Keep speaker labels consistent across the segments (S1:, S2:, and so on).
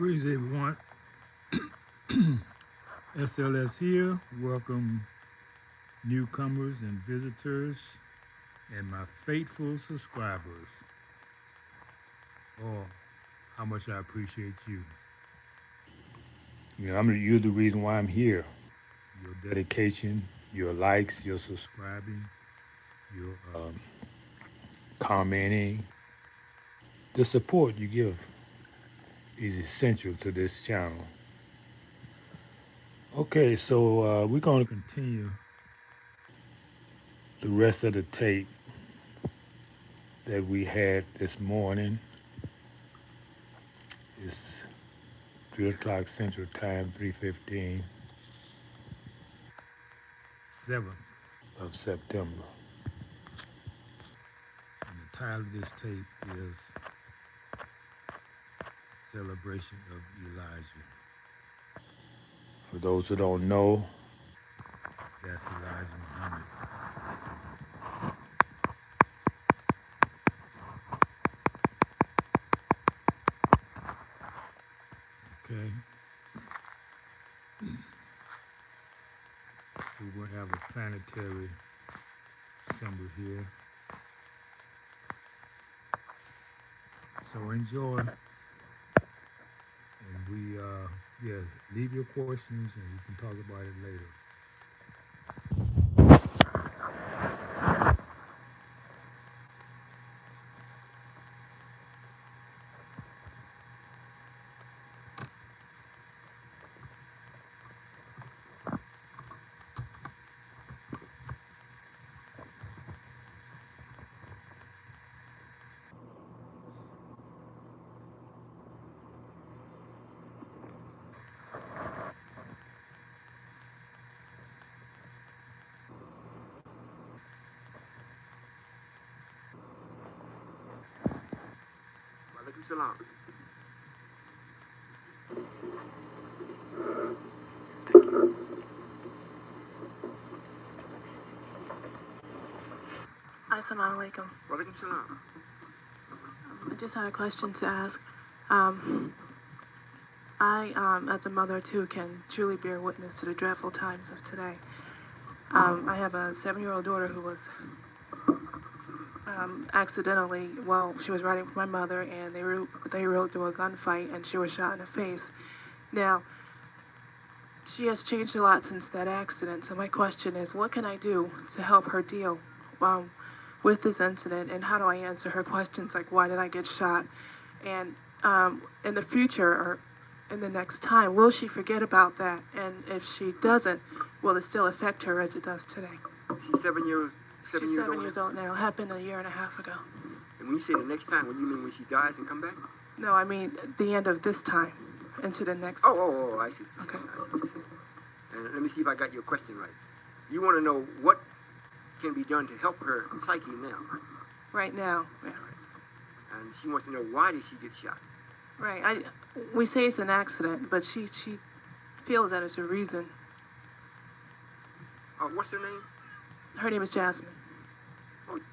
S1: Greetings, everyone. SLS here. Welcome, newcomers and visitors, and my faithful subscribers. Oh, how much I appreciate you. You're the reason why I'm here. Your dedication, your likes, your subscribing, your commenting, the support you give is essential to this channel. Okay, so we're going to continue the rest of the tape that we had this morning. It's 3 o'clock Central Time, 3:15, 7th of September. And the title of this tape is Celebration of Elijah. For those who don't know, that's Elijah Muhammad. Okay. So we'll have a planetary symbol here. So enjoy. And leave your questions and we can talk about it later.
S2: Walaikum salam.
S3: Assalamu alaikum.
S2: Walaikum salam.
S3: I just had a question to ask. I, as a mother too, can truly bear witness to the dreadful times of today. I have a 7-year-old daughter who was accidentally, she was riding with my mother, and they rode through a gunfight, and she was shot in the face. Now, she has changed a lot since that accident. So my question is, what can I do to help her deal with this incident, and how do I answer her questions like, why did I get shot? And in the future, or in the next time, will she forget about that? And if she doesn't, will it still affect her as it does today?
S2: She's 7 years
S3: She's
S2: old.
S3: 7 years old now. Happened a year and a half ago.
S2: And when you say the next time, what do you mean when she dies and come back?
S3: No, I mean the end of this time into the next.
S2: Oh, I see.
S3: Okay.
S2: I see what you're saying. And let me see if I got your question right. You want to know what can be done to help her psyche now.
S3: Right now. Yeah.
S2: And she wants to know, why did she get shot?
S3: Right. We say it's an accident, but she feels that it's a reason.
S2: What's her name?
S3: Her name is Jasmine.
S2: Oh, okay.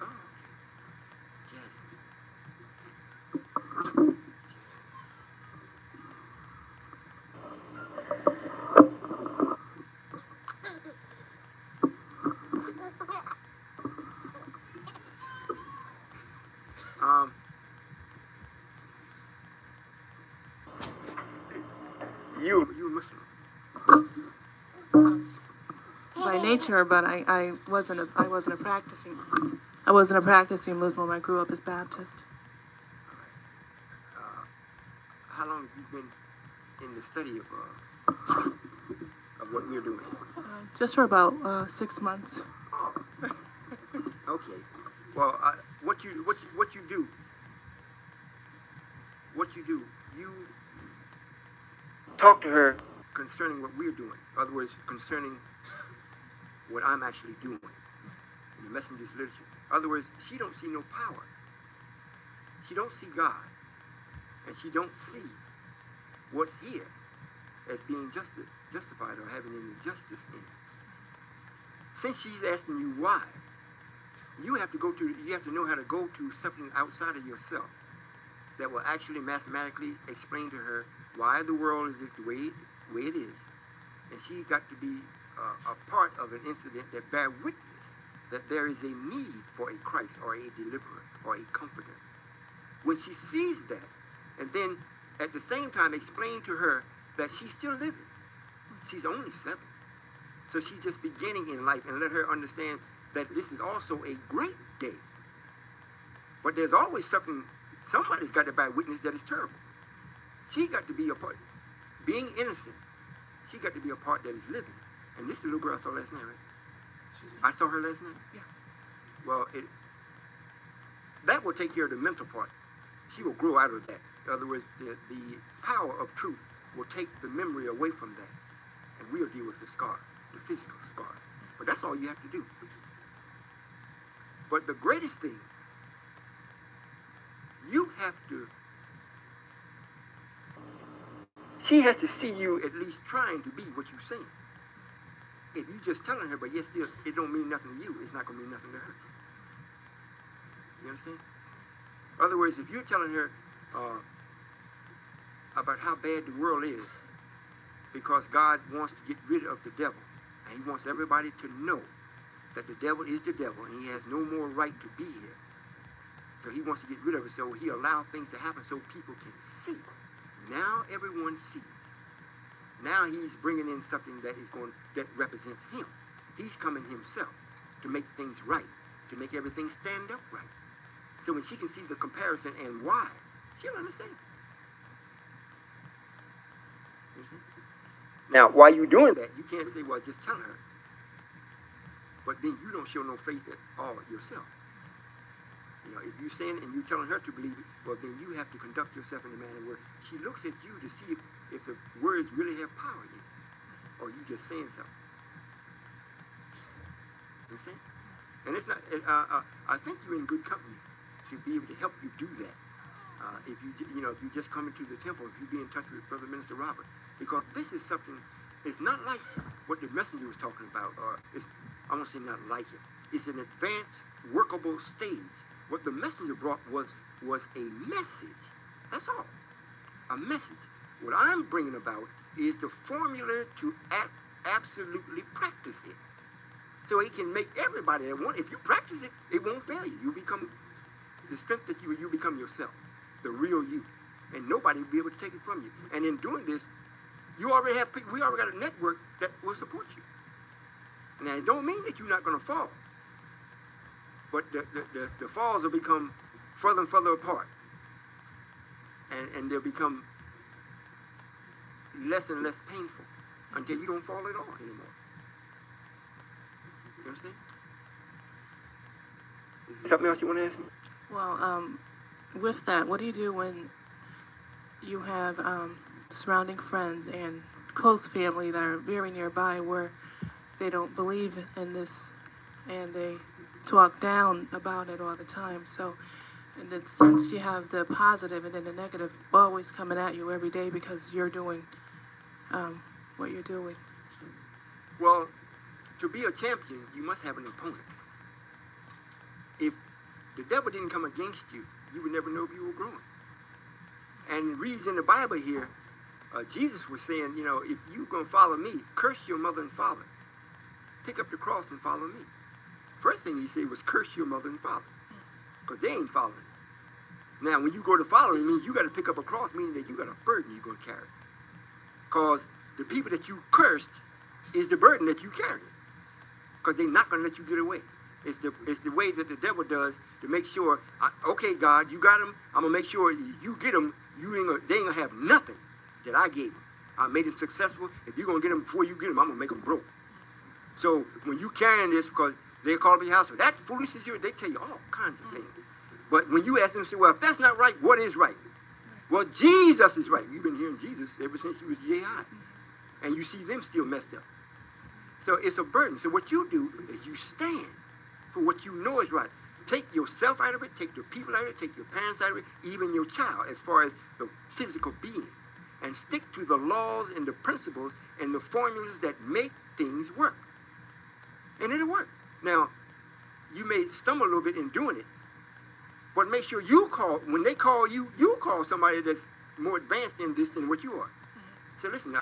S2: You Muslim?
S3: By nature, but I wasn't a practicing Muslim. I grew up as Baptist.
S2: How long have you been in the study of what we're doing?
S3: Just for about 6 months.
S2: Okay. Well, what you do? You talk to her concerning what we're doing. In other words, concerning what I'm actually doing in the messenger's literature. In other words, she don't see no power. She don't see God. And she don't see what's here as being justified or having any justice in it. Since she's asking you why, you have to know how to go to something outside of yourself that will actually mathematically explain to her why the world is the way it is, and she got to be a part of an incident that bear witness that there is a need for a Christ or a deliverer or a comforter. When she sees that, and then at the same time explain to her that she's still living. She's only 7. So she's just beginning in life, and let her understand that this is also a great day. But there's always somebody's got to bear witness that is terrible. She got to be a part, being innocent, she got to be a part that is living. And this little girl I saw last night, right? I saw her last night?
S3: Yeah.
S2: Well, that will take care of the mental part. She will grow out of that. In other words, the power of truth will take the memory away from that. And we'll deal with the scar, the physical scar. But that's all you have to do. But the greatest thing, she has to see you at least trying to be what you're saying. If you just telling her, but yet still it don't mean nothing to you, it's not going to mean nothing to her. You understand? In other words, if you're telling her about how bad the world is, because God wants to get rid of the devil, and he wants everybody to know that the devil is the devil, and he has no more right to be here. So he wants to get rid of it, so he allowed things to happen so people can see. Now everyone sees. Now he's bringing in something that represents him. He's coming himself to make things right, to make everything stand up right. So when she can see the comparison and why, she'll understand. Now, while you're doing that, you can't say, well, just tell her. But then you don't show no faith at all yourself. You know, if you're saying and you're telling her to believe it, well, then you have to conduct yourself in a manner where she looks at you to see if the words really have power in it, or you just saying something. You understand? And it's not. I think you're in good company to be able to help you do that. If you just come into the temple, if you be in touch with Brother Minister Robert, because this is something. It's not like what the messenger was talking about, or I won't say not like it. It's an advanced, workable stage. What the messenger brought was a message. That's all. A message. What I'm bringing about is the formula to absolutely practice it. So it can make everybody that want. If you practice it, it won't fail you. You become the strength that you become yourself, the real you, and nobody will be able to take it from you. And in doing this, we already got a network that will support you. Now, it don't mean that you're not going to fall. But the falls will become further and further apart. And they'll become less and less painful until you don't fall at all anymore. You understand? Is there something else you want to ask me?
S3: Well, with that, what do you do when you have surrounding friends and close family that are very nearby where they don't believe in this and they talk down about it all the time? So in that sense, you have the positive and then the negative always coming at you every day because you're doing what you're doing.
S2: Well, to be a champion, you must have an opponent. If the devil didn't come against you, you would never know if you were growing. And it reads in the Bible here, Jesus was saying, if you're going to follow me, curse your mother and father. Pick up the cross and follow me. First thing he said was curse your mother and father, because they ain't following. Now, when you go to following me, you got to pick up a cross, meaning that you got a burden you're going to carry. Because the people that you cursed is the burden that you carry, because they're not going to let you get away. It's the way that the devil does to make sure, okay, God, you got them. I'm going to make sure you get them. They ain't going to have nothing that I gave them. I made them successful. If you're going to get them before you get them, I'm going to make them broke. So when you carrying this, because they call up your house, that foolishness here, they tell you all kinds of things. But when you ask them, say, well, if that's not right, what is right? Well, Jesus is right. You've been hearing Jesus ever since you was J.I. And you see them still messed up. So it's a burden. So what you do is you stand for what you know is right. Take yourself out of it, take your people out of it, take your parents out of it, even your child, as far as the physical being. And stick to the laws and the principles and the formulas that make things work. And it'll work. Now, you may stumble a little bit in doing it, but make sure when they call you, you call somebody that's more advanced in this than what you are. So listen,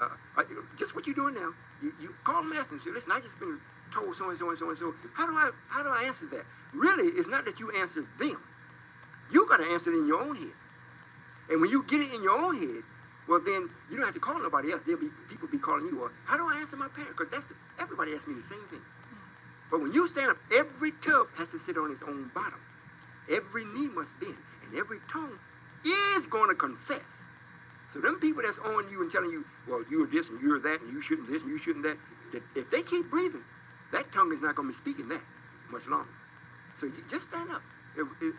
S2: just what you're doing now, you call them, ask them, say, listen, I just been told so and so and so and so. How do I answer that? Really, it's not that you answer them. You got to answer it in your own head. And when you get it in your own head, well then you don't have to call nobody else. People be calling you. Well, how do I answer my parents? Because everybody asks me the same thing. But when you stand up, every tub has to sit on its own bottom. Every knee must bend, and every tongue is going to confess. So them people that's on you and telling you, well, you're this and you're that, and you shouldn't this and you shouldn't that, if they keep breathing, that tongue is not going to be speaking that much longer. So you just stand up.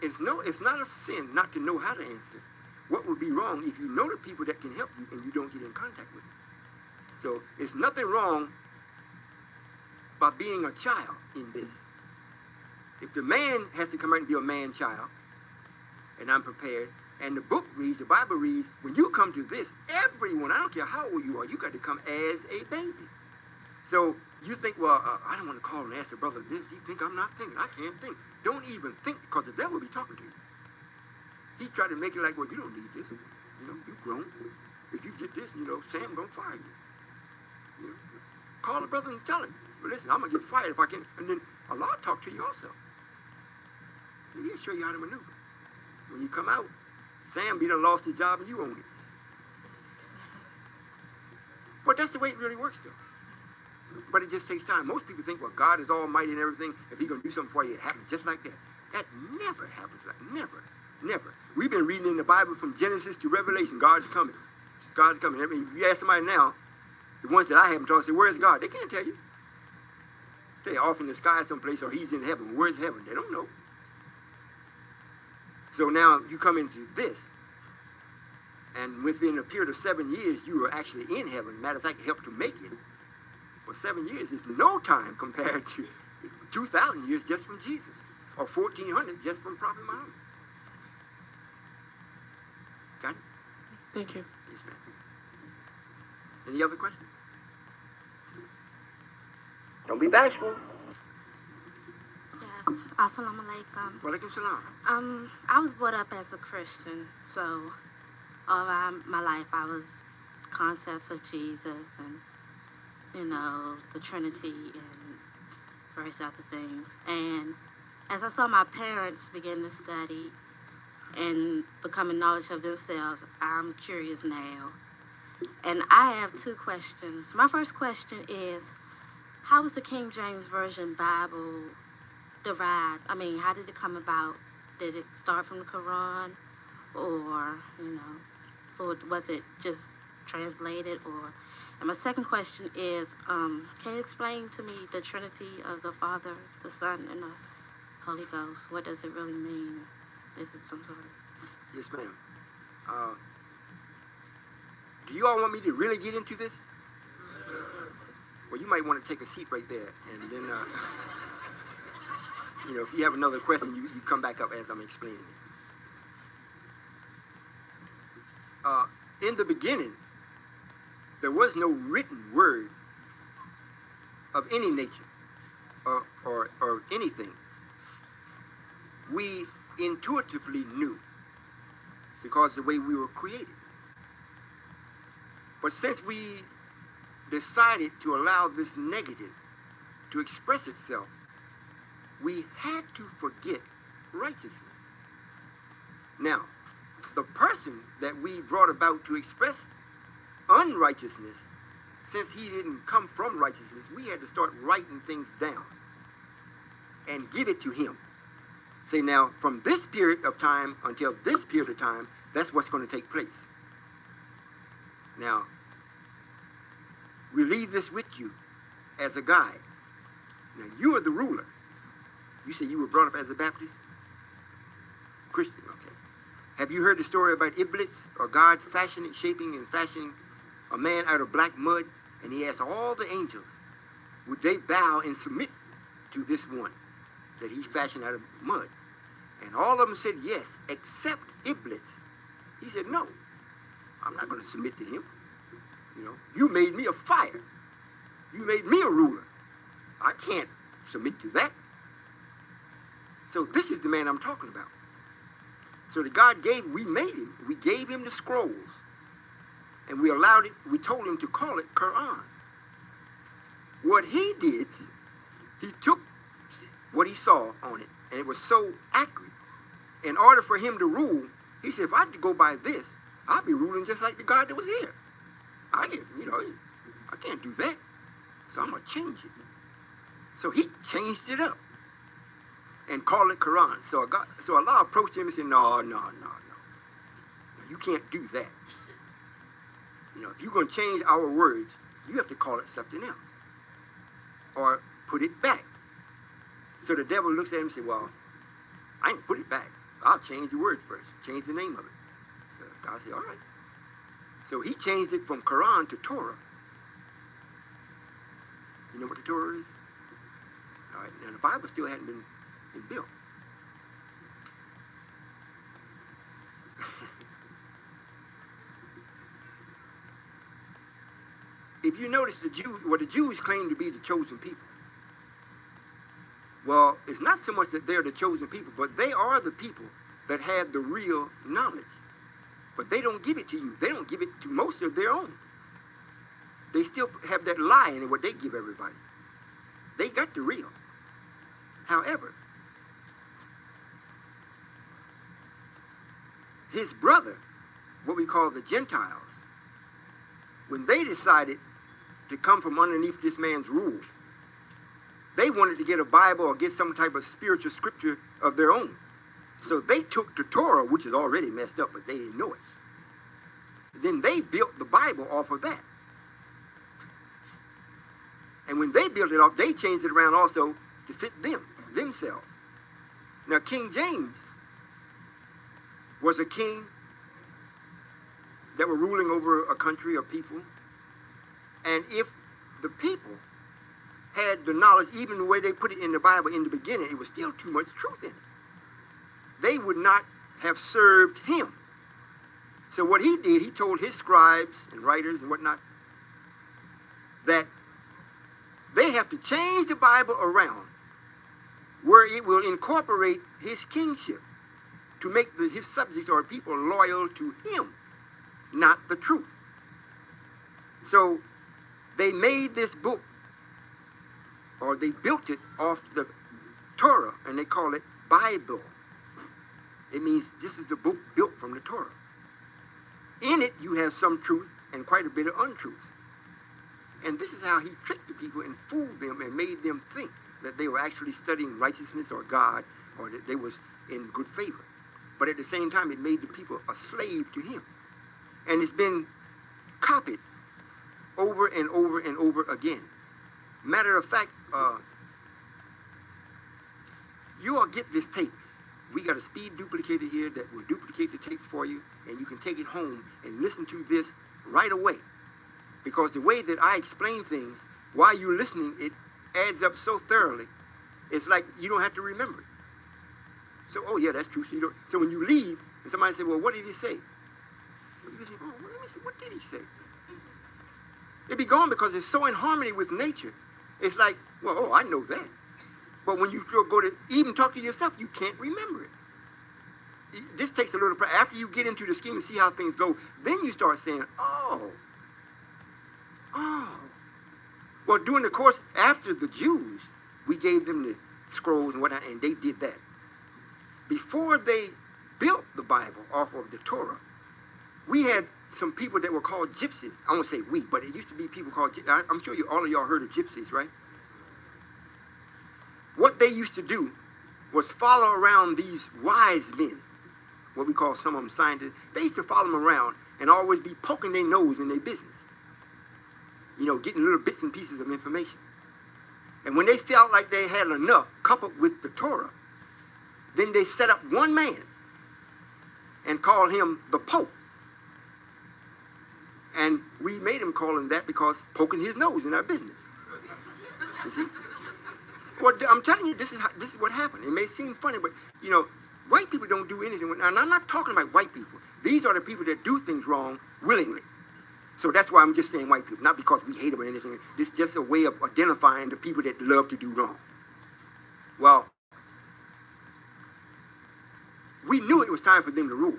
S2: It's not a sin not to know how to answer. What would be wrong if you know the people that can help you and you don't get in contact with them? So it's nothing wrong by being a child in this. If the man has to come out and be a man-child, and I'm prepared, and the book reads, the Bible reads, when you come to this, everyone, I don't care how old you are, you got to come as a baby. So you think, well, I don't want to call and ask the brother this. You think I'm not thinking. I can't think. Don't even think, because the devil will be talking to you. He tried to make it like, well, you don't need this. You know, you've grown. If you get this, Sam going to fire you. Call the brother and tell him, well, listen, I'm going to get fired if I can. And then Allah will talk to you also. He'll show you how to maneuver. When you come out, Sam, done lost his job and you own it. But that's the way it really works, though. But it just takes time. Most people think, well, God is almighty and everything. If he's going to do something for you, it happens just like that. That never happens like that. Never. Never. We've been reading in the Bible from Genesis to Revelation. God's coming. God's coming. I mean, if you ask somebody now, the ones that I haven't told, say, where's God? They can't tell you. They're off in the sky someplace, or he's in heaven. Where's heaven? They don't know. So now you come into this, and within a period of 7 years, you are actually in heaven. Matter of fact, it helped to make it. For 7 years is no time compared to 2,000 years just from Jesus, or 1,400 just from Prophet Muhammad. Got it?
S3: Thank you.
S2: Yes, ma'am. Any other questions? Don't be bashful.
S4: Yes. Assalamu alaikum.
S2: Walaikum salam.
S4: I was brought up as a Christian, so all my life I was concepts of Jesus and, the Trinity and various other things. And as I saw my parents begin to study and becoming knowledge of themselves, I'm curious now. And I have two questions. My first question is, how was the King James Version Bible derived? I mean, how did it come about? Did it start from the Quran? Or, or was it just translated? And my second question is, can you explain to me the Trinity of the Father, the Son, and the Holy Ghost? What does it really mean? Is it some sort of...
S2: Yes, ma'am. Do you all want me to really get into this? Well, you might want to take a seat right there, and then, if you have another question, you come back up as I'm explaining it. In the beginning, there was no written word of any nature or anything. We intuitively knew because the way we were created. But since we decided to allow this negative to express itself, we had to forget righteousness. Now, the person that we brought about to express unrighteousness, since he didn't come from righteousness, we had to start writing things down and give it to him. Say, now, from this period of time until this period of time, that's what's going to take place. Now, we leave this with you as a guide. Now, you are the ruler. You say you were brought up as a Baptist? Christian, okay. Have you heard the story about Iblis, or God shaping and fashioning a man out of black mud? And he asked all the angels, would they bow and submit to this one that he fashioned out of mud? And all of them said yes, except Iblis. He said, no, I'm not going to submit to him. You made me a fire. You made me a ruler. I can't submit to that. So this is the man I'm talking about. So the God we made him. We gave him the scrolls. And we allowed it, we told him to call it Quran. What he did, he took what he saw on it, and it was so accurate. In order for him to rule, he said, if I had to go by this, I'd be ruling just like the God that was here. I can't do that. So I'm going to change it. So he changed it up and called it Quran. So Allah approached him and said, no. You can't do that. If you're going to change our words, you have to call it something else. Or put it back. So the devil looks at him and says, well, I ain't put it back. I'll change the word first. Change the name of it. So God said, all right. So he changed it from Quran to Torah. You know what the Torah is? All right. Now the Bible still hadn't been built. If you notice the Jews claim to be the chosen people. Well, it's not so much that they're the chosen people, but they are the people that had the real knowledge. But they don't give it to you. They don't give it to most of their own. They still have that lie in what they give everybody. They got the real. However, his brother, what we call the Gentiles, when they decided to come from underneath this man's rule, they wanted to get a Bible or get some type of spiritual scripture of their own. So they took the Torah, which is already messed up, but they didn't know it. Then they built the Bible off of that. And when they built it off, they changed it around also to fit themselves. Now, King James was a king that were ruling over a country or people. And if the people had the knowledge, even the way they put it in the Bible in the beginning, it was still too much truth in it. They would not have served him. So what he did, he told his scribes and writers and whatnot that they have to change the Bible around where it will incorporate his kingship to make his subjects or people loyal to him, not the truth. So they made this book, or they built it off the Torah, and they call it Bible. It means this is a book built from the Torah. In it, you have some truth and quite a bit of untruth. And this is how he tricked the people and fooled them and made them think that they were actually studying righteousness or God, or that they was in good favor. But at the same time, it made the people a slave to him. And it's been copied over and over and over again. Matter of fact, you all get this tape. We got a speed duplicator here that will duplicate the tape for you, and you can take it home and listen to this right away. Because the way that I explain things, while you're listening, it adds up so thoroughly, it's like you don't have to remember it. So, oh yeah, that's true. So when you leave, and somebody says, well, what did he say? You can say, oh, well, let me see, what did he say? It'd be gone because it's so in harmony with nature. It's like, well, oh, I know that. But when you go to even talk to yourself, you can't remember it. This takes a little practice. After you get into the scheme and see how things go, then you start saying, oh. Well, during the course, after the Jews, we gave them the scrolls and whatnot, and they did that. Before they built the Bible off of the Torah, we had some people that were called gypsies. I won't say we, but it used to be people called gypsies. I'm sure all of y'all heard of gypsies, right? What they used to do was follow around these wise men, what we call some of them scientists. They used to follow them around and always be poking their nose in their business. You know, getting little bits and pieces of information. And when they felt like they had enough coupled with the Torah, then they set up one man and called him the Pope. And we made him call him that because poking his nose in our business. You see? Well, I'm telling you, this is what happened. It may seem funny, but, you know, white people don't do anything. And I'm not talking about white people. These are the people that do things wrong willingly. So that's why I'm just saying white people, not because we hate them or anything. This is just a way of identifying the people that love to do wrong. Well, we knew it was time for them to rule.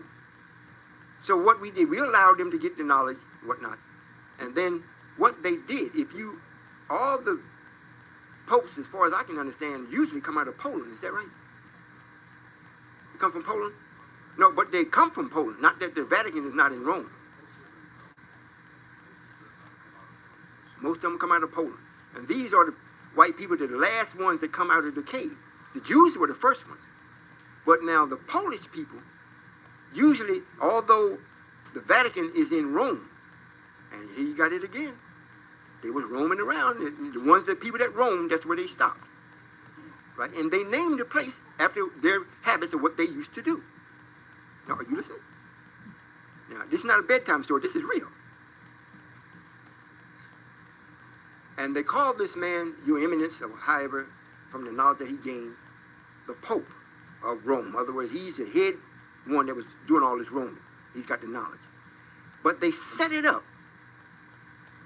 S2: So what we did, we allowed them to get the knowledge, whatnot. And then what they did, all the popes, as far as I can understand, usually come out of Poland. Is that right? They come from Poland? No, but they come from Poland. Not that the Vatican is not in Rome. Most of them come out of Poland. And these are the white people that are the last ones that come out of the cave. The Jews were the first ones. But now the Polish people, usually, although the Vatican is in Rome, and here you got it again, they was roaming around. The people that roamed, that's where they stopped. Right? And they named the place after their habits of what they used to do. Now, are you listening? Now, this is not a bedtime story. This is real. And they called this man, Your Eminence, or however, from the knowledge that he gained, the Pope of Rome. In other words, he's the head one that was doing all this Roman. He's got the knowledge. But they set it up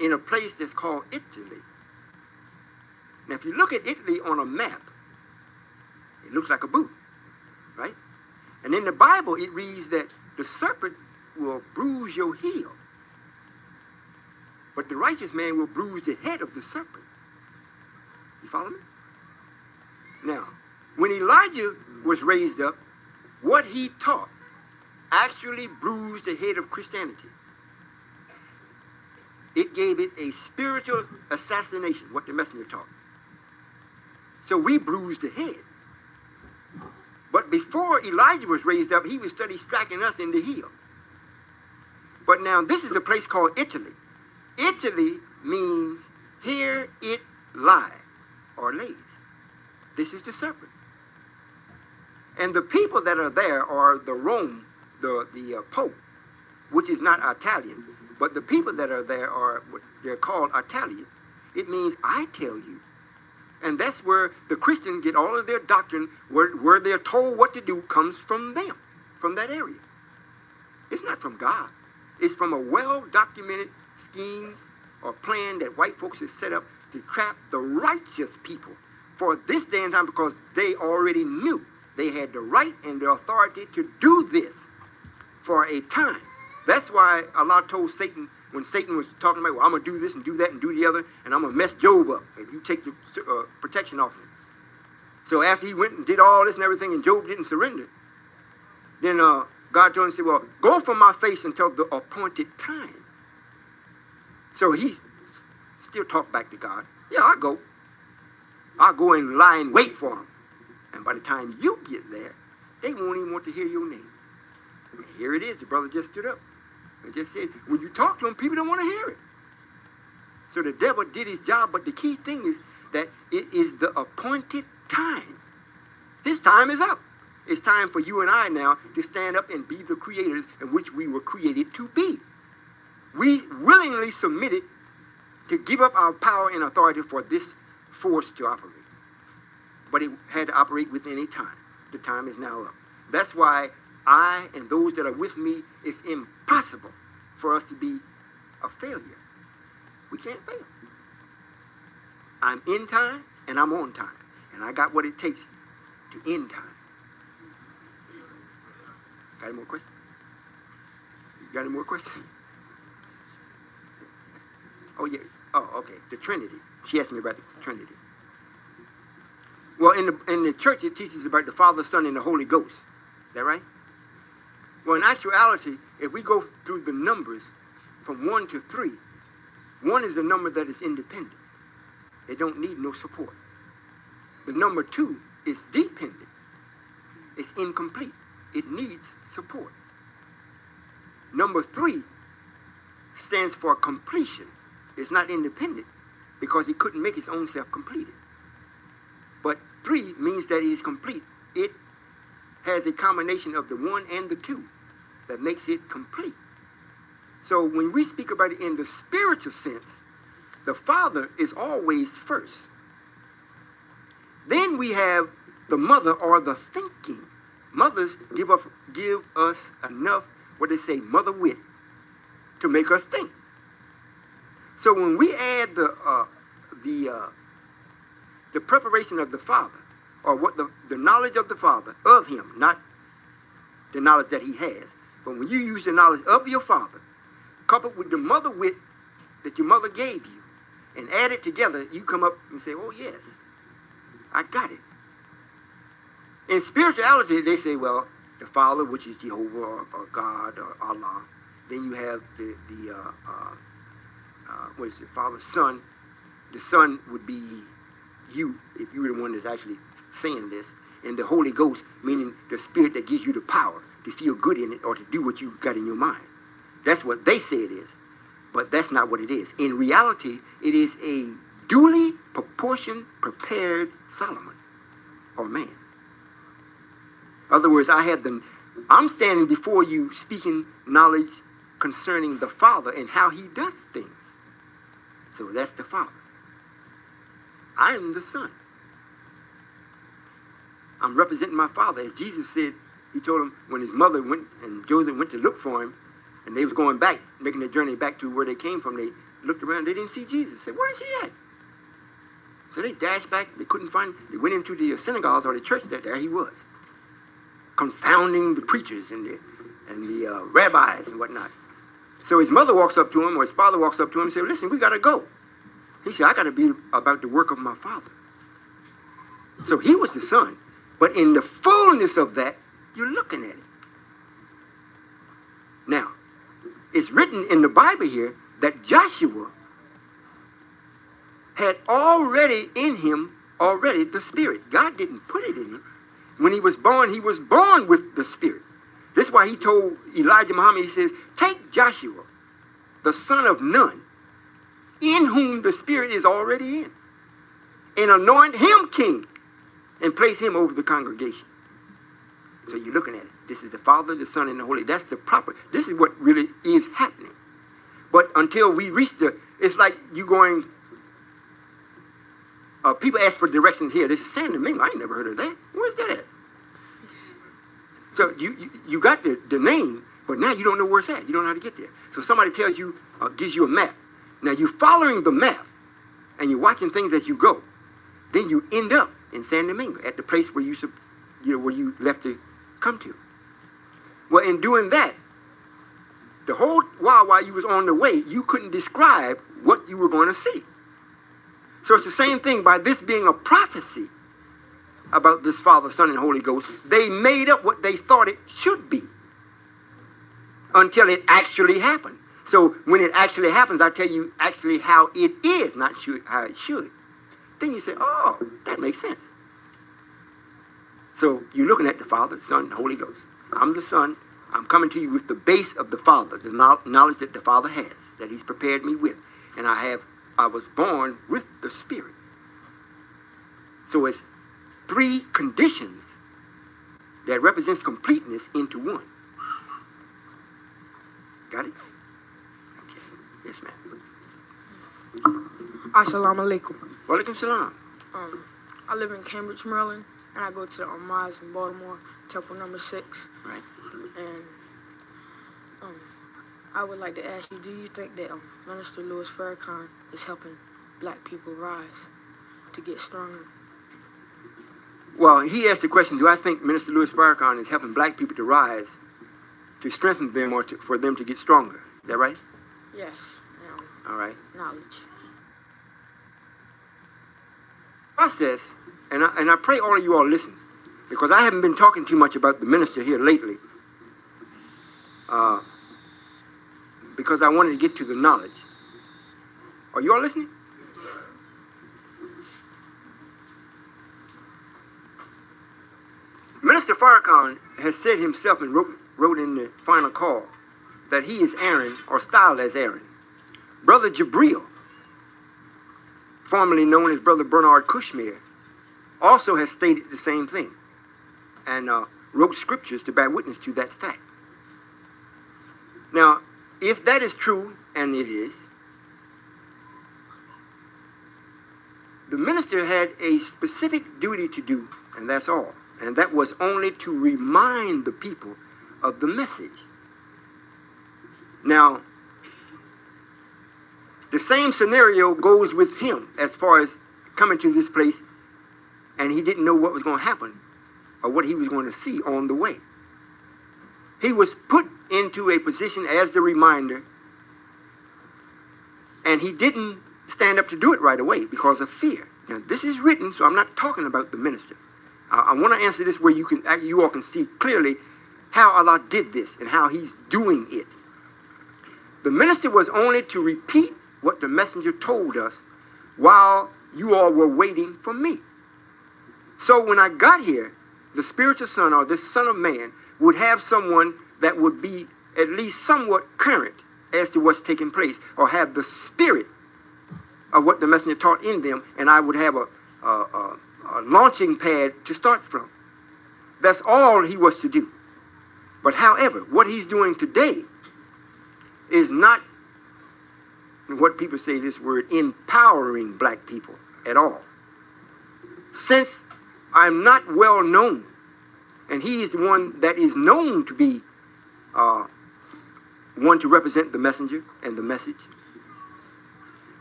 S2: in a place that's called Italy. Now, if you look at Italy on a map, it looks like a boot, right? And in the Bible, it reads that the serpent will bruise your heel, but the righteous man will bruise the head of the serpent. You follow me? Now, when Elijah was raised up, what he taught actually bruised the head of Christianity. It gave it a spiritual assassination, what the messenger taught. So we bruised the head. But before Elijah was raised up, he was striking us in the heel. But now this is a place called Italy. Italy means here it lies or lays. This is the serpent. And the people that are there are the Rome, the Pope, which is not Italian, but the people that are there are what they're called Italian. It means I tell you. And that's where the Christians get all of their doctrine, where they're told what to do, comes from them, from that area. It's not from God. It's from a well-documented scheme or plan that white folks have set up to trap the righteous people for this day and time, because they already knew they had the right and the authority to do this for a time. That's why Allah told Satan, when Satan was talking about, well, I'm going to do this and do that and do the other, and I'm going to mess Job up if you take the protection off him. So after he went and did all this and everything, and Job didn't surrender, then God told him, said, well, go from my face until the appointed time. So he still talked back to God. Yeah, I'll go. I'll go and lie in wait for him. And by the time you get there, they won't even want to hear your name. And here it is. The brother just stood up and just said, when you talk to them, people don't want to hear it. So the devil did his job, but the key thing is that it is the appointed time. His time is up. It's time for you and I now to stand up and be the creators in which we were created to be. We willingly submitted to give up our power and authority for this force to operate. But it had to operate within a time. The time is now up. That's why I and those that are with me, it's impossible for us to be a failure. We can't fail. I'm in time and I'm on time. And I got what it takes to end time. Got any more questions? You got any more questions? Oh, yeah. Oh, okay. The Trinity. She asked me about the Trinity. Well, in the church, it teaches about the Father, Son, and the Holy Ghost. Is that right? Well, in actuality, if we go through the numbers from 1 to 3, 1 is a number that is independent. It don't need no support. The number 2 is dependent. It's incomplete. It needs support. Number 3 stands for completion. It's not independent because he couldn't make his own self completed. But 3 means that it is complete. It has a combination of the 1 and the 2 that makes it complete. So when we speak about it in the spiritual sense, the Father is always first. Then we have the mother or the thinking. Mothers give us enough, what they say, mother wit, to make us think. So when we add the preparation of the Father, or what the knowledge of the Father, of him, not the knowledge that he has, but when you use the knowledge of your Father, coupled with the mother wit that your mother gave you, and add it together, you come up and say, oh yes, I got it. In spirituality, they say, well, the Father, which is Jehovah or God or Allah. Then you have what is it, Father, Son. The Son would be you, if you were the one that's actually saying this. And the Holy Ghost, meaning the Spirit that gives you the power to feel good in it or to do what you got in your mind. That's what they say it is. But that's not what it is. In reality, it is a duly proportioned, prepared Solomon or man. In other words, I'm standing before you speaking knowledge concerning the Father and how he does things. So that's the Father. I am the Son. I'm representing my Father. As Jesus said, he told him when his mother went and Joseph went to look for him, and they was going back, making their journey back to where they came from, they looked around, they didn't see Jesus. They said, where is he at? So they dashed back, they couldn't find him. They went into the synagogues or the church there he was, confounding the preachers and the rabbis and whatnot. So his mother walks up to him, or his father walks up to him and says, listen, we got to go. He said, I got to be about the work of my Father. So he was the Son. But in the fullness of that, you're looking at it. Now, it's written in the Bible here that Joshua had already in him the Spirit. God didn't put it in him. When he was born with the Spirit. This is why he told Elijah Muhammad, he says, take Joshua, the son of Nun, in whom the Spirit is already in, and anoint him king, and place him over the congregation. So you're looking at it. This is the Father, the Son, and the Holy. That's the proper. This is what really is happening. But until we reach it's like you going, people ask for directions here. This is San Domingo. I ain't never heard of that. Where's that at? So you got the name, but now you don't know where it's at. You don't know how to get there. So somebody tells you, gives you a map. Now you're following the map, and you're watching things as you go. Then you end up in San Domingo at the place where where you left to come to. Well, in doing that, the whole while you was on the way, you couldn't describe what you were going to see. So it's the same thing. By this being a prophecy about this Father, Son, and Holy Ghost, they made up what they thought it should be until it actually happened. So when it actually happens, I tell you actually how it is, not how it should. Then you say, oh, that makes sense. So you're looking at the Father, Son, and Holy Ghost. I'm the Son. I'm coming to you with the base of the Father, the knowledge that the Father has, that he's prepared me with. And I was born with the Spirit. So it's three conditions that represents completeness into one. Got it? Okay. Yes, ma'am.
S5: Assalamu alaikum.
S2: Walaikum salam.
S5: I live in Cambridge, Maryland, and I go to the Mosque in Baltimore, Temple number 6.
S2: Right.
S5: And I would like to ask you, do you think that Minister Louis Farrakhan is helping black people rise to get stronger?
S2: Well, he asked the question, do I think Minister Louis Farrakhan is helping black people to rise, to strengthen them, or for them to get stronger? Is that right?
S5: Yes.
S2: All right.
S5: Knowledge.
S2: Process, and I pray all of you all listen, because I haven't been talking too much about the minister here lately, because I wanted to get to the knowledge. Are you all listening? Minister Farrakhan has said himself and wrote in the final call that he is Aaron, or styled as Aaron. Brother Jabril, formerly known as Brother Bernard Kushmir, also has stated the same thing and wrote scriptures to bear witness to that fact. Now, if that is true, and it is, the minister had a specific duty to do, and that's all. And that was only to remind the people of the message. Now, the same scenario goes with him as far as coming to this place, and he didn't know what was going to happen or what he was going to see on the way. He was put into a position as the reminder And he didn't stand up to do it right away because of fear. Now, this is written, so I'm not talking about the minister. I want to answer this where you all can see clearly how Allah did this and how he's doing it. The minister was only to repeat what the messenger told us while you all were waiting for me. So when I got here, the spiritual son, or this son of man, would have someone that would be at least somewhat current as to what's taking place, or have the spirit of what the messenger taught in them, and I would have a launching pad to start from. That's all he was to do. But however, what he's doing today is not what people say this word, empowering black people at all. Since I'm not well known, and he is the one that is known to be one to represent the messenger and the message,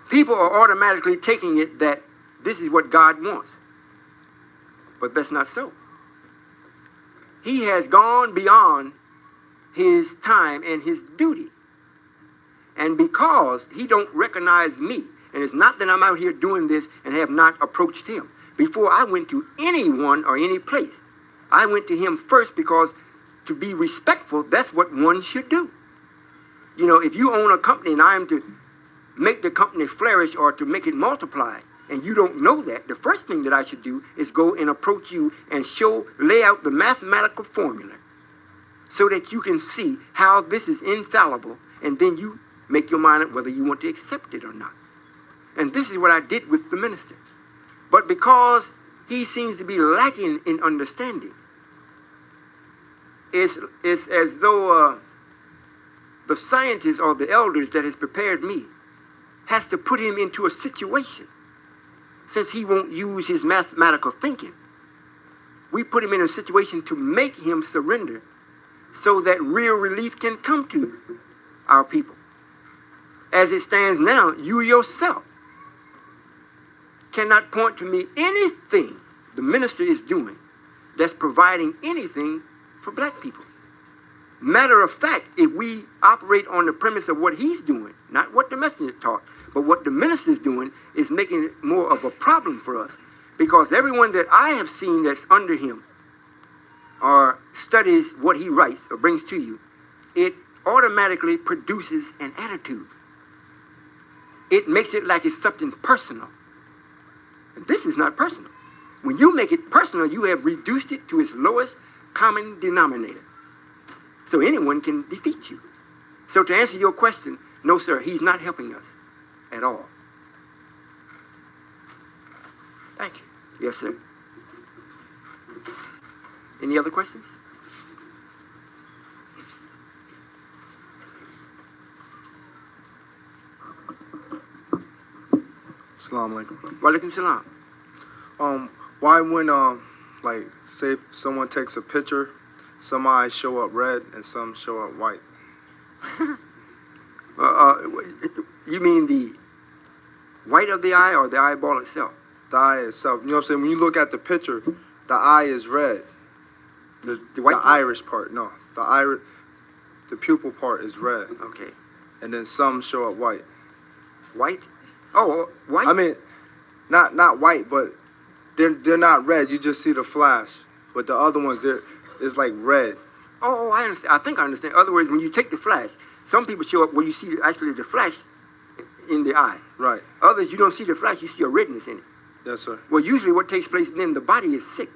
S2: people are automatically taking it that this is what God wants. But that's not so. He has gone beyond his time and his duty. And because he don't recognize me, and it's not that I'm out here doing this and have not approached him. Before I went to anyone or any place, I went to him first, because to be respectful, that's what one should do. You know, if you own a company and I am to make the company flourish or to make it multiply, and you don't know that, the first thing that I should do is go and approach you and lay out the mathematical formula so that you can see how this is infallible, and then you make your mind up whether you want to accept it or not. And this is what I did with the minister. But because he seems to be lacking in understanding, it's as though the scientists or the elders that has prepared me has to put him into a situation. Since he won't use his mathematical thinking, we put him in a situation to make him surrender so that real relief can come to our people. As it stands now, you yourself cannot point to me anything the minister is doing that's providing anything for black people. Matter of fact, if we operate on the premise of what he's doing, not what the messenger taught, but what the minister is doing, is making it more of a problem for us. Because everyone that I have seen that's under him or studies what he writes or brings to you, it automatically produces an attitude. It makes it like it's something personal. And this is not personal. When you make it personal, you have reduced it to its lowest common denominator. So anyone can defeat you. So to answer your question, no, sir, he's not helping us at all.
S5: Thank you.
S2: Yes, sir. Any other questions?
S6: Assalamu alaikum.
S2: Walaikum salam.
S6: Why when like say someone takes a picture, some eyes show up red and some show up white?
S2: You mean the white of the eye or the eyeball itself?
S6: The eye itself. You know what I'm saying? When you look at the picture, the eye is red. The
S2: white part?
S6: iris part, no. The pupil part is red.
S2: Okay.
S6: And then some show up white.
S2: White? Oh, white?
S6: I mean, not white, but they're not red. You just see the flash. But the other ones, it's like red.
S2: Oh, I understand. I think I understand. In other words, when you take the flash, some people show up where you see actually the flash in the eye.
S6: Right.
S2: Others, you don't see the flash, you see a redness in it.
S6: Yes, sir.
S2: Well, usually what takes place then, the body is sick.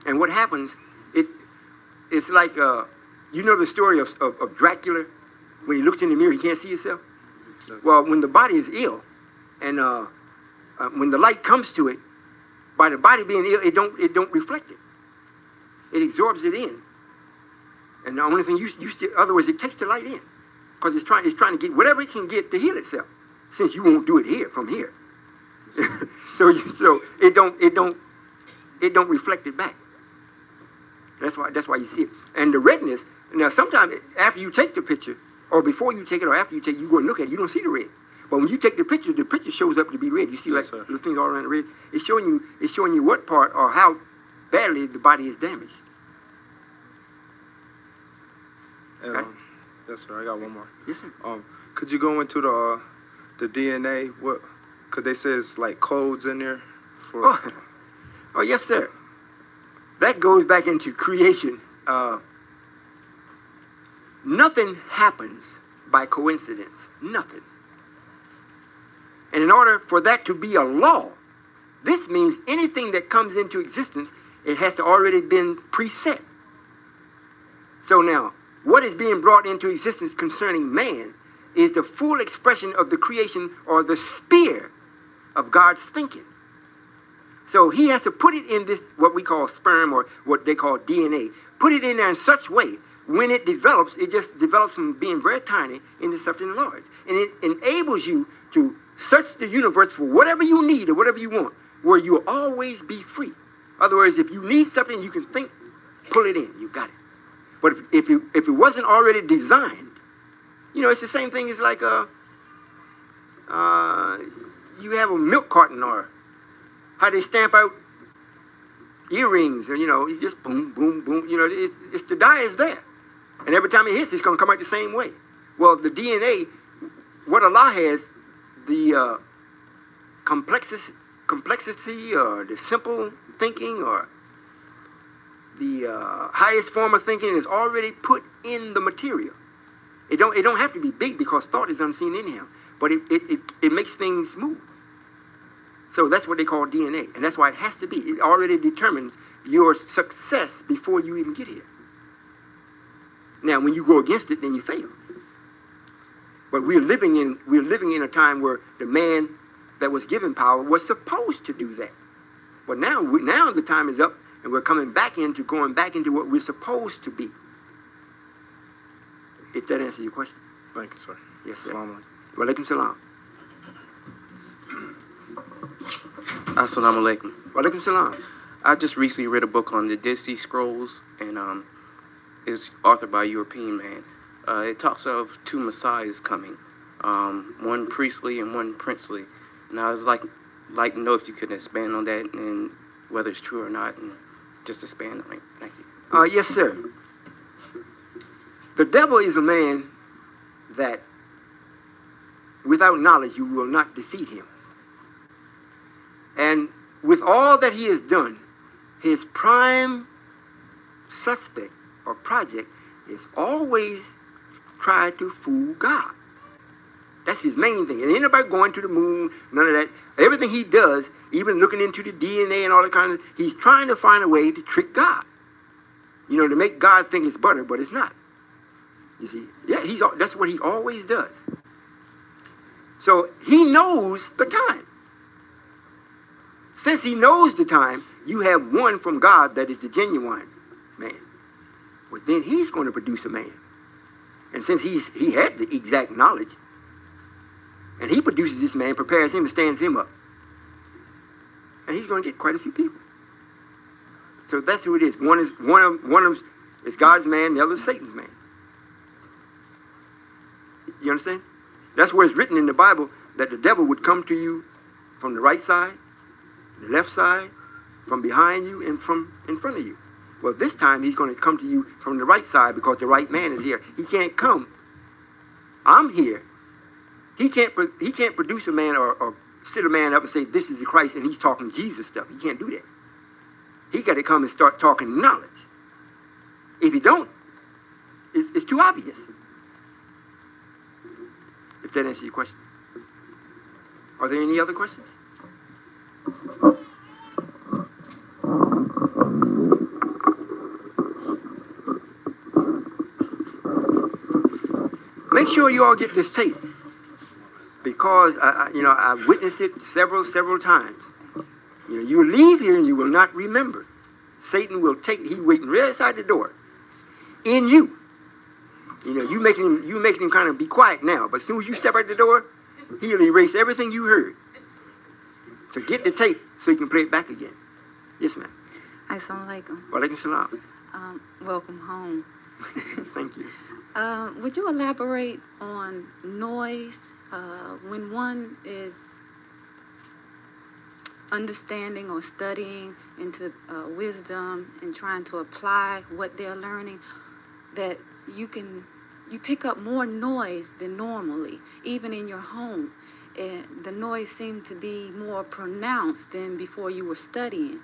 S2: And what happens, it's like, you know the story of Dracula? When he looks in the mirror, he can't see himself?
S6: Yes.
S2: Well, when the body is ill, and when the light comes to it, by the body being ill, it don't reflect it. It absorbs it in. And the only thing in other words, it takes the light in. Because it's trying to get whatever it can get to heal itself. Since you won't do it here, from here. so it don't reflect it back. That's why you see it. And the redness, now sometimes after you take the picture, or before you take it, or after you take it, you go and look at it, you don't see the red. But when you take the picture shows up to be red. You see like little things all around the red. It's showing you what part or how badly the body is damaged.
S6: And, yes, sir. I got one more.
S2: Yes, sir.
S6: Could you go into The DNA, what? Cause they say it's like codes in there for.
S2: Oh, yes, sir. That goes back into creation. Nothing happens by coincidence. Nothing. And in order for that to be a law, this means anything that comes into existence, it has to already been preset. So now, what is being brought into existence concerning man is the full expression of the creation or the sphere of God's thinking. So he has to put it in this, what we call sperm or what they call DNA, put it in there in such way, when it develops, it just develops from being very tiny into something large. And it enables you to search the universe for whatever you need or whatever you want, where you'll always be free. In other words, if you need something, you can think, pull it in, you got it. But if it wasn't already designed, you know, it's the same thing as like you have a milk carton or how they stamp out earrings, or, you know, you just boom, boom, boom, you know, it's the dye is there. And every time it hits, it's going to come out the same way. Well, the DNA, what Allah has, the complexity or the simple thinking or the highest form of thinking is already put in the material. It don't have to be big because thought is unseen in him, but it makes things move. So that's what they call DNA, and that's why it has to be. It already determines your success before you even get here. Now, when you go against it, then you fail. But we're living in a time where the man that was given power was supposed to do that. But now the time is up, and we're going back into what we're supposed to be. If that answers your question.
S6: Thank you, sir.
S2: Yes, sir.
S6: Assalamu alaikum.
S2: Wa alaikum salam.
S7: Assalamu alaikum.
S2: Wa alaikum salam.
S7: I just recently read a book on the Dead Sea Scrolls, and it's authored by a European man. It talks of two messiahs coming, one priestly and one princely. And I was like to know if you could expand on that and whether it's true or not, and just expand on it. Thank you.
S2: Yes, sir. The devil is a man that, without knowledge, you will not defeat him. And with all that he has done, his prime suspect or project is always try to fool God. That's his main thing. And ain't nobody going to the moon, none of that. Everything he does, even looking into the DNA and all that kind of, he's trying to find a way to trick God. You know, to make God think it's butter, but it's not. You see? Yeah, that's what he always does. So he knows the time. Since he knows the time, you have one from God that is the genuine man. Well, then he's going to produce a man. And since he had the exact knowledge, and he produces this man, prepares him, and stands him up, and he's going to get quite a few people. So that's who it is. One of them is God's man, the other is Satan's man. You understand? That's where it's written in the Bible that the devil would come to you from the right side, the left side, from behind you, and from in front of you. Well, this time he's going to come to you from the right side because the right man is here. He can't come. I'm here. He can't produce a man or sit a man up and say, this is the Christ, and he's talking Jesus stuff. He can't do that. He got to come and start talking knowledge. If he don't, it's too obvious. If that answers your question. Are there any other questions? Make sure you all get this tape, because I've witnessed it several times. You know, you leave here and you will not remember. Satan will he's waiting right outside the door. In you. You know, you making him kind of be quiet now, but as soon as you step out the door, he'll erase everything you heard. So get the tape so you can play it back again. Yes, ma'am.
S8: Assalamu alaikum.
S2: Wa alaikum salam.
S8: Welcome home.
S2: Thank you.
S8: Would you elaborate on noise when one is understanding or studying into wisdom and trying to apply what they're learning, that you pick up more noise than normally, even in your home? the noise seemed to be more pronounced than before you were studying?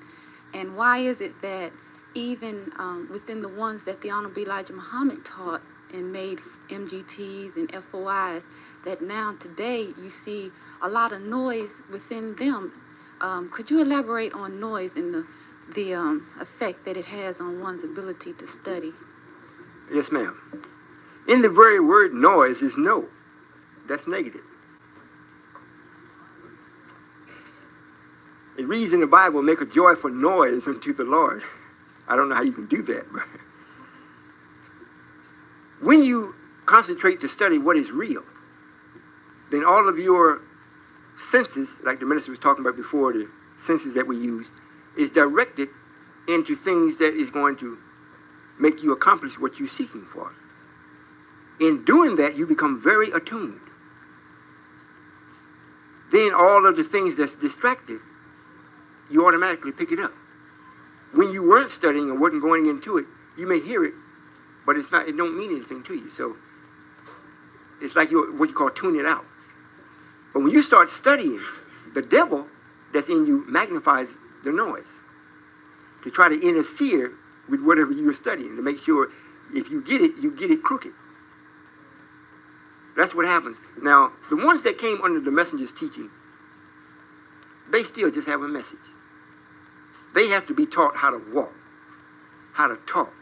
S8: And why is it that even within the ones that the Honorable Elijah Muhammad taught and made MGTs and FOIs, that now today you see a lot of noise within them? Could you elaborate on noise and the effect that it has on one's ability to study?
S2: Yes, ma'am. In the very word noise is no. That's negative. It reads in the Bible, make a joyful noise unto the Lord. I don't know how you can do that. But when you concentrate to study what is real, then all of your senses, like the minister was talking about before, the senses that we use, is directed into things that is going to make you accomplish what you're seeking for. In doing that, you become very attuned. Then all of the things that's distracted, you automatically pick it up. When you weren't studying or wasn't going into it, you may hear it, but it don't mean anything to you. So it's like what you call tune it out. But when you start studying, the devil that's in you magnifies the noise to try to interfere with whatever you were studying, to make sure if you get it crooked. That's what happens. Now, the ones that came under the messenger's teaching, they still just have a message. They have to be taught how to walk, how to talk.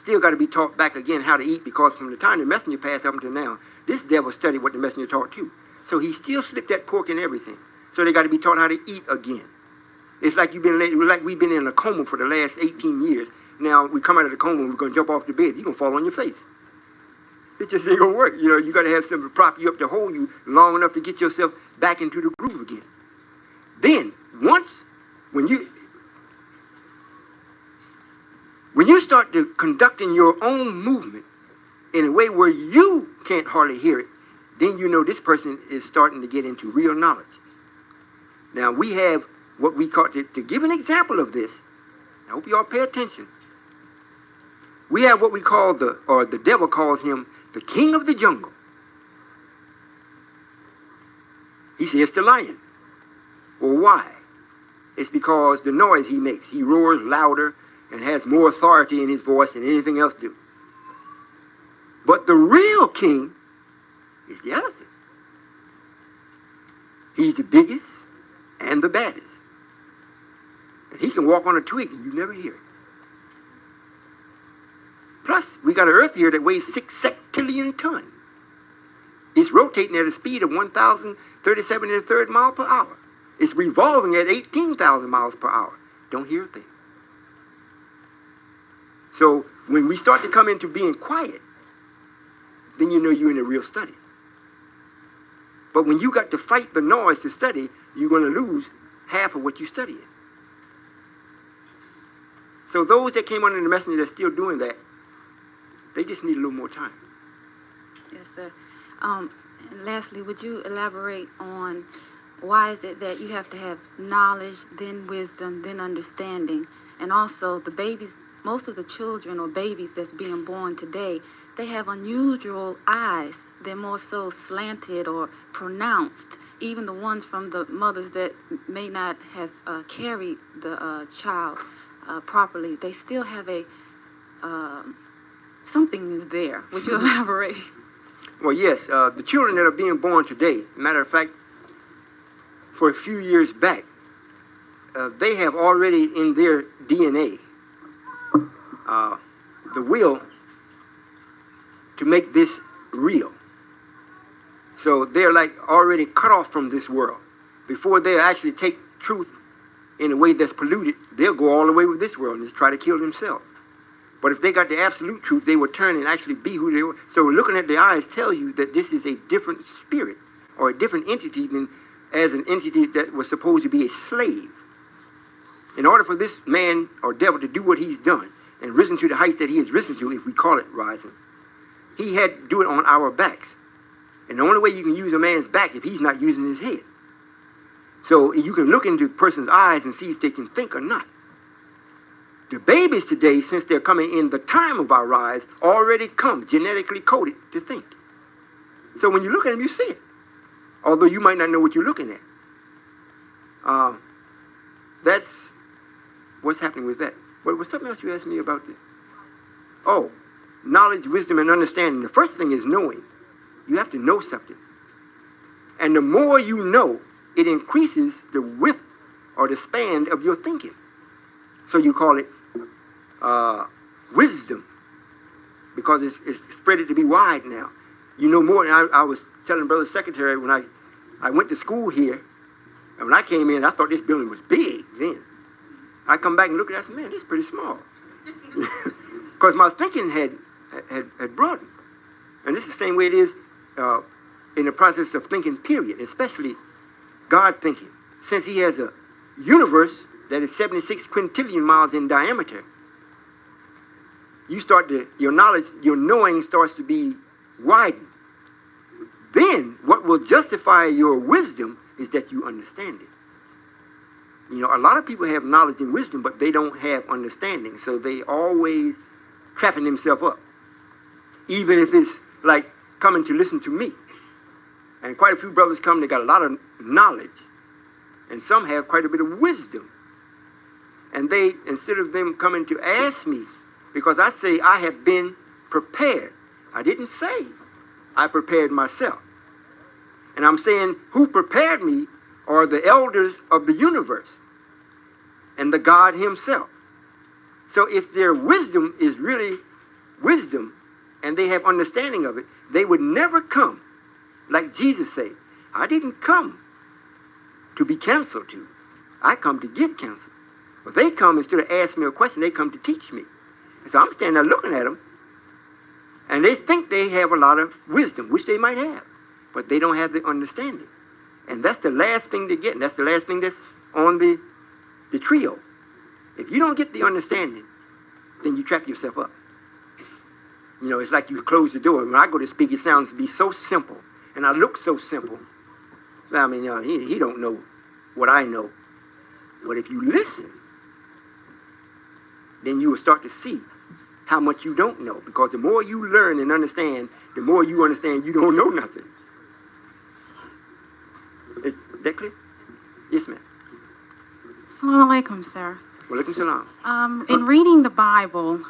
S2: Still got to be taught back again how to eat, because from the time the messenger passed up until now, this devil studied what the messenger taught too. So he still slipped that pork in everything. So they got to be taught how to eat again. It's like we've been in a coma for the last 18 years. Now we come out of the coma and we're going to jump off the bed. You're going to fall on your face. It just ain't going to work. You know, you got to have something to prop you up to hold you long enough to get yourself back into the groove again. Then, when you start to conducting your own movement in a way where you can't hardly hear it, then you know this person is starting to get into real knowledge. Now, we have what we call, to give an example of this, I hope you all pay attention. We have what we call the devil calls him the king of the jungle. He says the lion. Well, why? It's because the noise he makes. He roars louder and has more authority in his voice than anything else do. But the real king is the elephant. He's the biggest and the baddest. And he can walk on a twig and you never hear it. Plus, we got an earth here that weighs 6 septillion tons. It's rotating at a speed of 1,037 1/3 miles per hour. It's revolving at 18,000 miles per hour. Don't hear a thing. So when we start to come into being quiet, then you know you're in a real study. But when you got to fight the noise to study, you're going to lose half of what you studied. So those that came under the messenger that's still doing that, they just need a little more time.
S8: Yes, sir. And lastly, would you elaborate on why is it that you have to have knowledge, then wisdom, then understanding? And also the babies, most of the children or babies that's being born today, they have unusual eyes. They're more so slanted or pronounced. Even the ones from the mothers that may not have carried the child properly, they still have a something is there. Would you elaborate?
S2: Well, yes, the children that are being born today, matter of fact, for a few years back, they have already in their DNA the will to make this real. So they're like already cut off from this world. Before they actually take truth in a way that's polluted, they'll go all the way with this world and just try to kill themselves. But if they got the absolute truth, they would turn and actually be who they were. So looking at the eyes tell you that this is a different spirit or a different entity than as an entity that was supposed to be a slave. In order for this man or devil to do what he's done and risen to the heights that he has risen to, if we call it rising, he had to do it on our backs. And the only way you can use a man's back if he's not using his head. So you can look into a person's eyes and see if they can think or not. The babies today, since they're coming in the time of our rise, already come genetically coded to think. So when you look at them, you see it. although you might not know what you're looking at. That's what's happening with that. What was something else you asked me about this? Oh, knowledge, wisdom, and understanding. The first thing is knowing. You have to know something. And the more you know, it increases the width or the span of your thinking. So you call it wisdom, because it's spread it to be wide now. You know more. And I was telling Brother Secretary when I went to school here, and when I came in, I thought this building was big then. I come back and look at it, I said, man, this is pretty small. Because my thinking had broadened. And this is the same way it is in the process of thinking, period, especially God thinking. Since he has a universe that is 76 quintillion miles in diameter, your knowledge, your knowing starts to be widened. Then what will justify your wisdom is that you understand it. You know, a lot of people have knowledge and wisdom, but they don't have understanding. So they always trapping themselves up. Even if it's like coming to listen to me. And quite a few brothers come, they got a lot of knowledge. And some have quite a bit of wisdom. And they, instead of them coming to ask me, because I say I have been prepared. I didn't say I prepared myself. And I'm saying who prepared me are the elders of the universe and the God himself. So if their wisdom is really wisdom and they have understanding of it, they would never come. Like Jesus said, I didn't come to be counseled to. I come to give counsel. But they come, instead of asking me a question, they come to teach me. And so I'm standing there looking at them, and they think they have a lot of wisdom, which they might have, but they don't have the understanding. And that's the last thing to get, and that's the last thing that's on the trio. If you don't get the understanding, then you trap yourself up. You know, it's like you close the door. When I go to speak, it sounds to be so simple, and I look so simple. I mean, he don't know what I know. But if you listen, then you will start to see how much you don't know. Because the more you learn and understand, the more you understand you don't know nothing. Is that clear? Yes, ma'am.
S8: Assalamu alaikum, sir.
S2: Walaikum salam.
S8: In reading the Bible,